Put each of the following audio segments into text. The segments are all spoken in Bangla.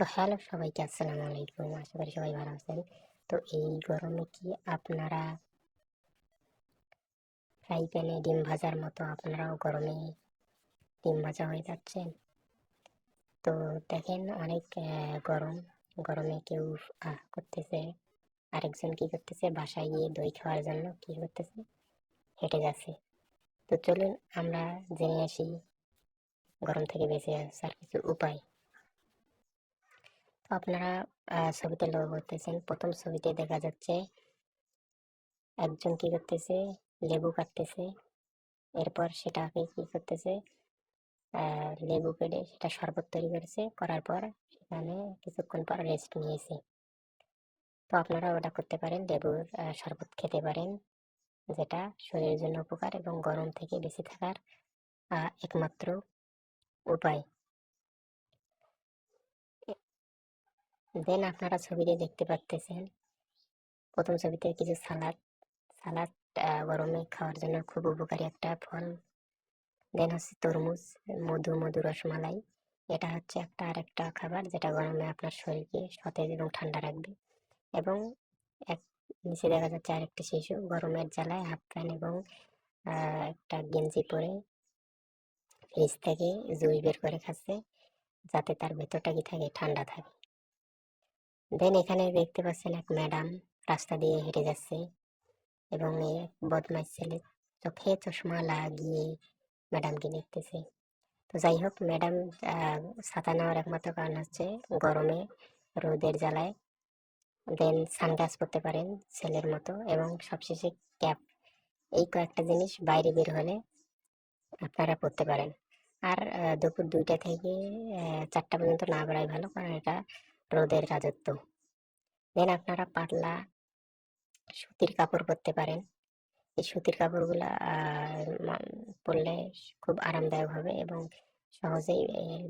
তো হ্যালো সবাইকে, আসসালামু আলাইকুম। আশা করি সবাই ভালো আছেন। তো এই গরমে কি আপনারা ফ্রাই প্যানে ডিম ভাজার মতো আপনারাও গরমে ডিম ভাজা হয়ে যাচ্ছেন? তো দেখেন, অনেক গরম। গরমে কেউ করতেছে, আরেকজন কি করতেছে, বাসায় গিয়ে দই খাওয়ার জন্য কি করতেছে, হেঁটে যাচ্ছে। তো চলুন আমরা জেনে আসি গরম থেকে বেঁচে আসার কিছু উপায়। তো আপনারা ছবিতে লক্ষ্য করতেছেন, প্রথম ছবিতে দেখা যাচ্ছে একজন কি করতেছে, লেবু কাটতেছে। এরপর সেটাকে কি করতেছে, লেবু কেটে সেটা শরবত তৈরি করেছে, করার পর সেখানে কিছুক্ষণ পর রেস্ট নিয়েছে। তো আপনারা ওটা করতে পারেন, লেবুর শরবত খেতে পারেন, যেটা শরীরের জন্য উপকার এবং গরম থেকে বেঁচে থাকার একমাত্র উপায়। দেন আপনারা ছবিতে দেখতে পাচ্তেছেন, প্রথম ছবিতে কিছু সালাদ। সালাদ গরমে খাওয়ার জন্য খুব উপকারী একটা ফল। দেন হচ্ছে তরমুজ, মধু রসমালাই। এটা হচ্ছে আরেকটা খাবার যেটা গরমে আপনার শরীরকে সতেজ এবং ঠান্ডা রাখবে। এবং এক নিচে দেখা যাচ্ছে আরেকটা শিশু গরমের জ্বালায় হাফ প্যান্ট এবং একটা গেঞ্জি পরে ফ্রিজ থেকে জুস বের করে খাচ্ছে, যাতে তার ভেতরটা কি থাকে, ঠান্ডা থাকে। দেন এখানে দেখতে পাচ্ছেন এক ম্যাডাম রাস্তা দিয়ে হেঁটে যাচ্ছে এবং এক বদমাইশ ছেলে চোখে চশমা লাগিয়ে ম্যাডামকে দেখতেছে। তো যাই হোক, ম্যাডাম ছাতা নেওয়ার একমাত্র কারণ হচ্ছে গরমে রোদের জ্বালায়। দেন সানগ্লাস পরতে পারেন ছেলের মতো, এবং সবশেষে ক্যাপ। এই কয়েকটা জিনিস বাইরে বের হলে আপনারা পরতে পারেন। আর দুপুর 2টা থেকে 4টা পর্যন্ত না বেড়াই ভালো, কারণ এটা রোদের রাজত্ব। দেন আপনারা পাতলা সুতির কাপড় পরতে পারেন। এই সুতির কাপড়গুলা পরলে খুব আরামদায়ক হবে এবং সহজেই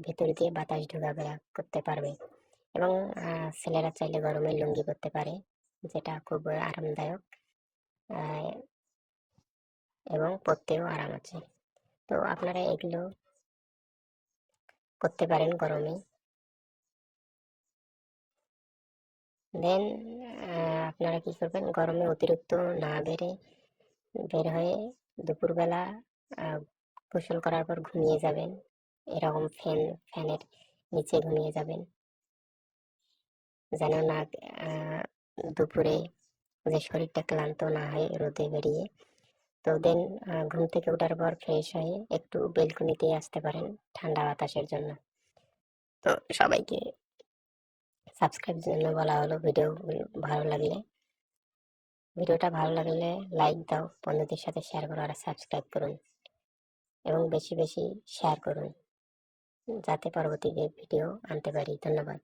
ভেতর দিয়ে বাতাস ঢোকাফেরা করতে পারবে। এবং ছেলেরা চাইলে গরমে লুঙ্গি পরতে পারে, যেটা খুব আরামদায়ক এবং পরতেও আরাম আছে। তো আপনারা এগুলো করতে পারেন গরমে। দেন আপনারা কি করবেন, গরমে অতিরিক্ত না বের হয়ে দুপুরবেলা গোসল করার পর ঘুমিয়ে যাবেন। এরকম ফ্যানের নিচে ঘুমিয়ে যাবেন, যেন না দুপুরে যে শরীরটা ক্লান্ত না হয় রোদে বেরিয়ে। তো দেন ঘুম থেকে ওঠার পর ফ্রেশ হয়ে একটু বেলকনিতে আসতে পারেন ঠান্ডা বাতাসের জন্য। তো সবাইকে সাবস্ক্রাইব জন্য বলা হলো। ভিডিওটা ভালো লাগলে লাইক দাও, বন্ধুদের সাথে শেয়ার করো, আর সাবস্ক্রাইব করুন এবং বেশি বেশি শেয়ার করুন, যাতে পরবর্তীতে ভিডিও আনতে পারি। ধন্যবাদ।